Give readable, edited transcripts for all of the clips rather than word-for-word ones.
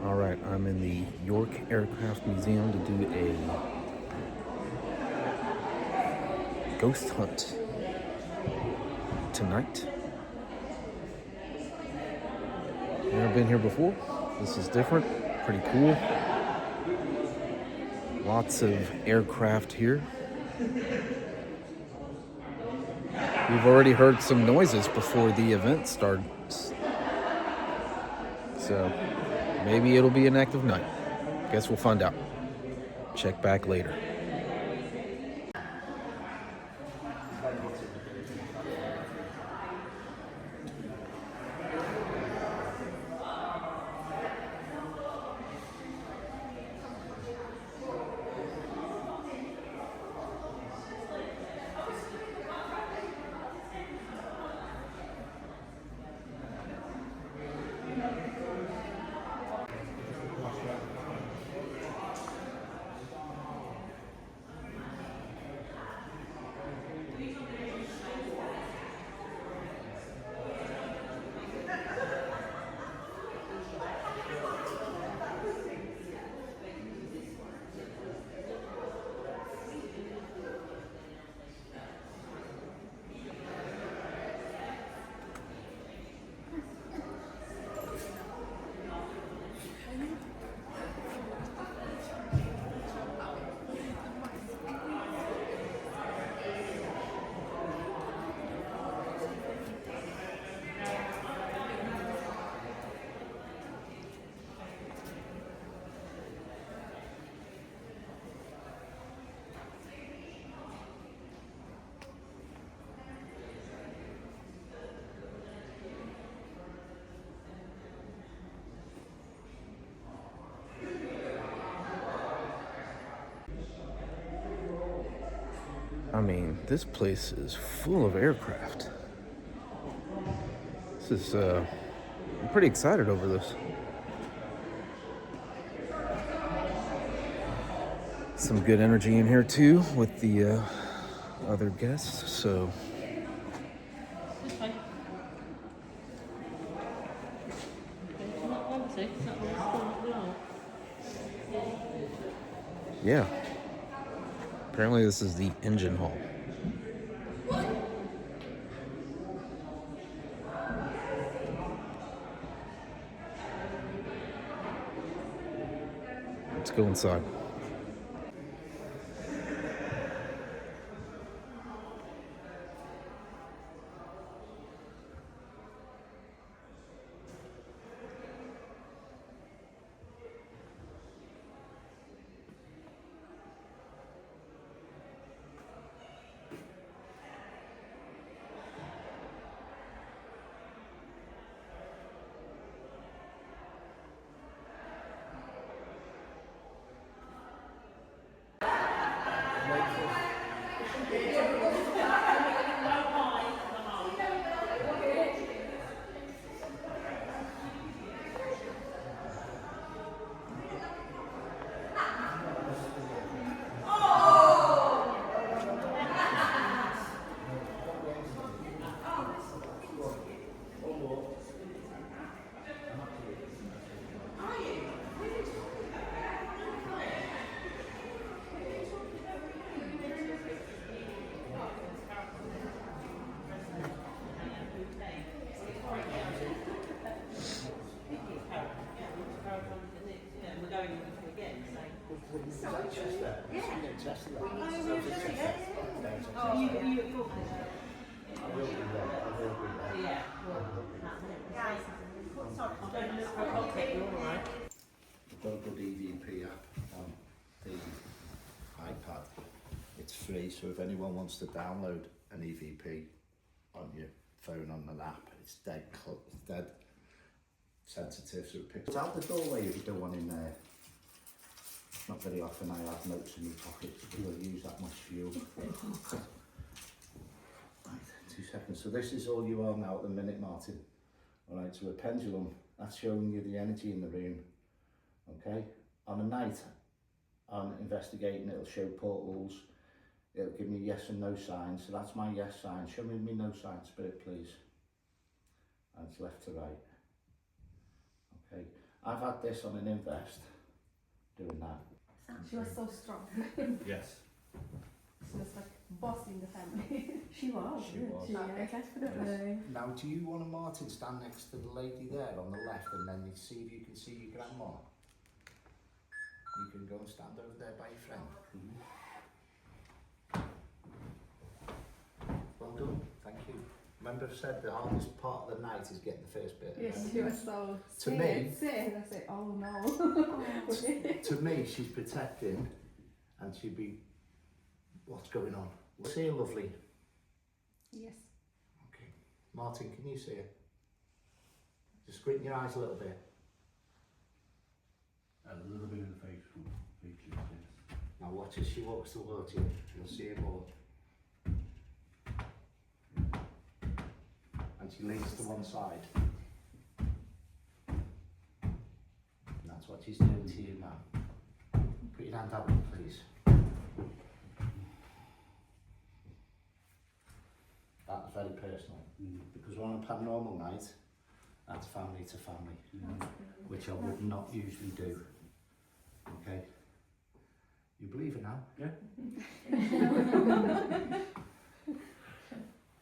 All right, I'm in the York Aircraft Museum to do a ghost hunt tonight. Never been here before. This is different, pretty cool. Lots of aircraft here. We've already heard some noises before the event starts, so maybe it'll be an active night. Guess we'll find out. Check back later. I mean, this place is full of aircraft. I'm pretty excited over this. Some good energy in here too with the other guests, so. Yeah. Apparently this is the engine hall. Let's go inside. I've got a good EVP app on the iPad. It's free, so if anyone wants to download an EVP on your phone on an app, it's dead sensitive, so it picks out the doorway if you don't want in there. Not very often I have notes in my pockets because I use that much fuel. Right, 2 seconds. So this is all you are now at the minute, Martin. Alright, so a pendulum, that's showing you the energy in the room. Okay, on a night, on investigating, it'll show portals, it'll give me yes and no signs, so that's my yes sign. Show me no sign, Spirit, please. And it's left to right. Okay, I've had this on an invest doing that. She was so strong. Yes. She was like boss in the family. She was. She was. Yeah, definitely. Now, do you want a Martin stand next to the lady there on the left, and then you see if you can see your grandma? You can go and stand over there by your friend. Well done, thank you. Remember I said the hardest part of the night is getting the first bit. Yes, she was so To me- sad. I said, oh no. To me, she's protecting, and she'd be, what's going on? See her, lovely. Yes. Okay. Martin, can you see her? Just squint your eyes a little bit. A little bit in the face from features, yes. Now watch as she walks towards you. You'll see her more. And she leans to one side. And that's what she's doing to you now. Put your hand out, please. That's very personal. Because we're on a paranormal night, that's family to family. Which I would not usually do. Okay? You believe it now? Yeah.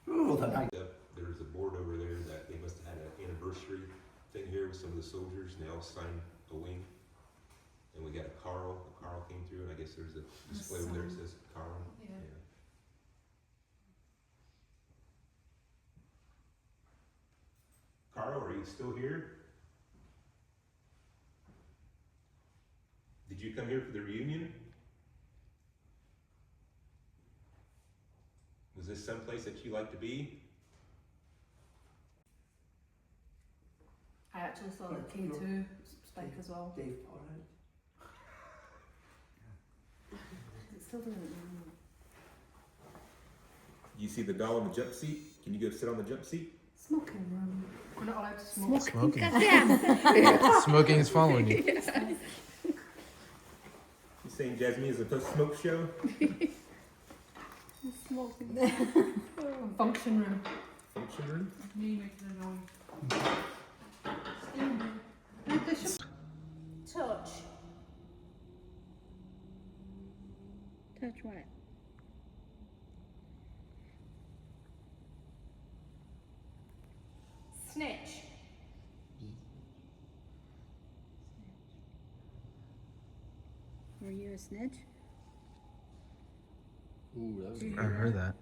Oh, the night. There's a board over there that they must have had an anniversary thing here with some of the soldiers, and they all signed a wing. And we got a Carl came through, and I guess there's a display over there that says Carl. Yeah. Carl, are you still here? Did you come here for the reunion? Was this someplace that you like to be? I actually saw that K2 spike as well. Dave Potter. It's still doing it now. You see the doll in the jump seat? Can you go sit on the jump seat? Smoking room. We're not allowed to smoke. Smoking. Yeah. Smoking is following you. You saying Jasmine is a post-smoke show? Smoking. Function room. Function room? Me making a noise. Touch. Touch what? Snitch. Were you a snitch? Ooh, that was Did you I hear heard that.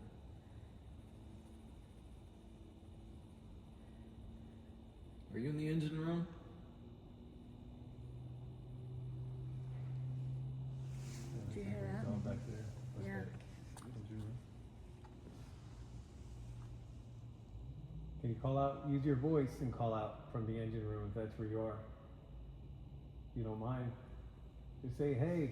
Are you in the engine room? Did you hear that? All back there. Yeah. Can you call out, use your voice and call out from the engine room if that's where you are? You don't mind. Just say, hey.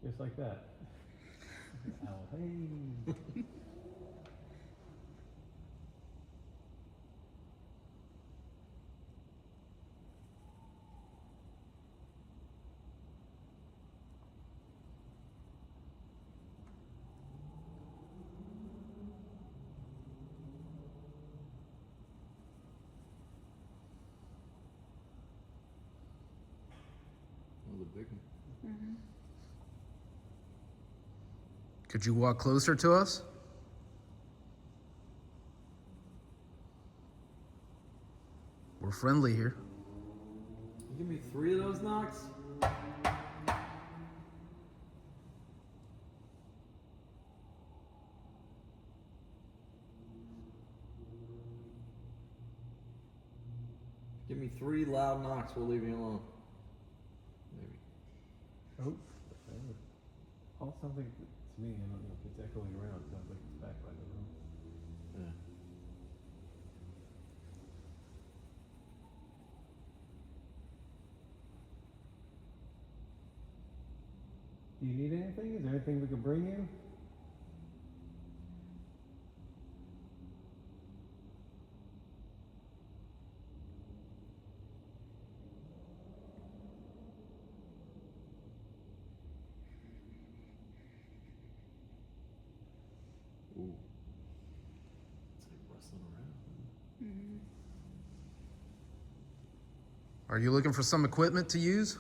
Just like that. Owl, hey. Another big one. Mm-hmm. Could you walk closer to us? We're friendly here. You give me 3 of those knocks? Give me 3 loud knocks, we'll leave you alone. Maybe. Oh, all sounds like to me. I don't know if it's echoing around. It sounds like it's back by the room. Yeah. Do you need anything? Is there anything we can bring you? Are you looking for some equipment to use?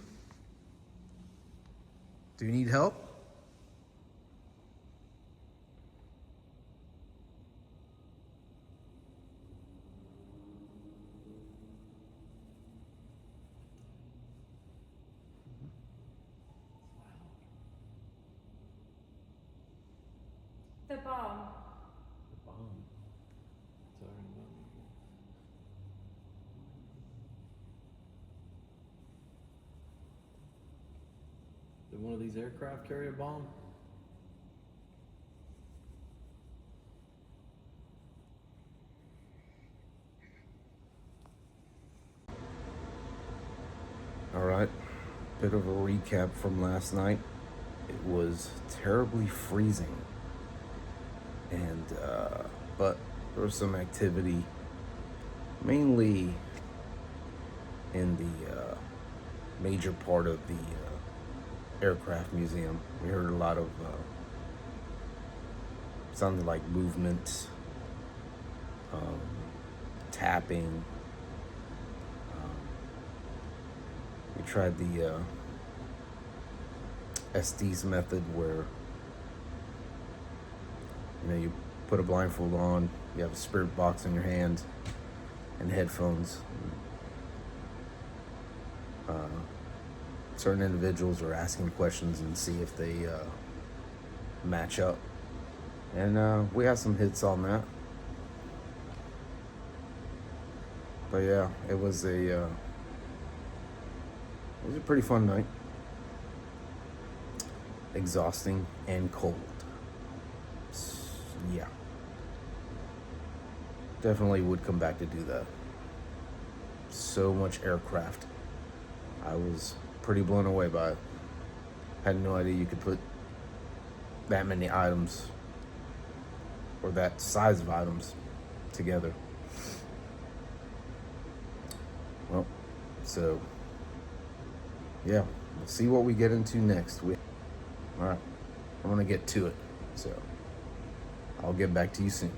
Do you need help? The bomb. The bomb. Sorry about me. Did one of these aircraft carry a bomb? All right, bit of a recap from last night. It was terribly freezing, and but there was some activity, mainly in the major part of the Aircraft Museum. We heard a lot of sounded like movement, tapping. We tried the SD's method, where you put a blindfold on, you have a spirit box in your hand, and headphones. Certain individuals are asking questions and see if they match up, and we had some hits on that. But yeah, it was a pretty fun night. Exhausting and cold. Yeah. Definitely would come back to do that. So much aircraft. I was pretty blown away by it. Had no idea you could put that many items, or that size of items, together. Well, so yeah, we'll see what we get into next. All right, I'm gonna get to it, so I'll get back to you soon.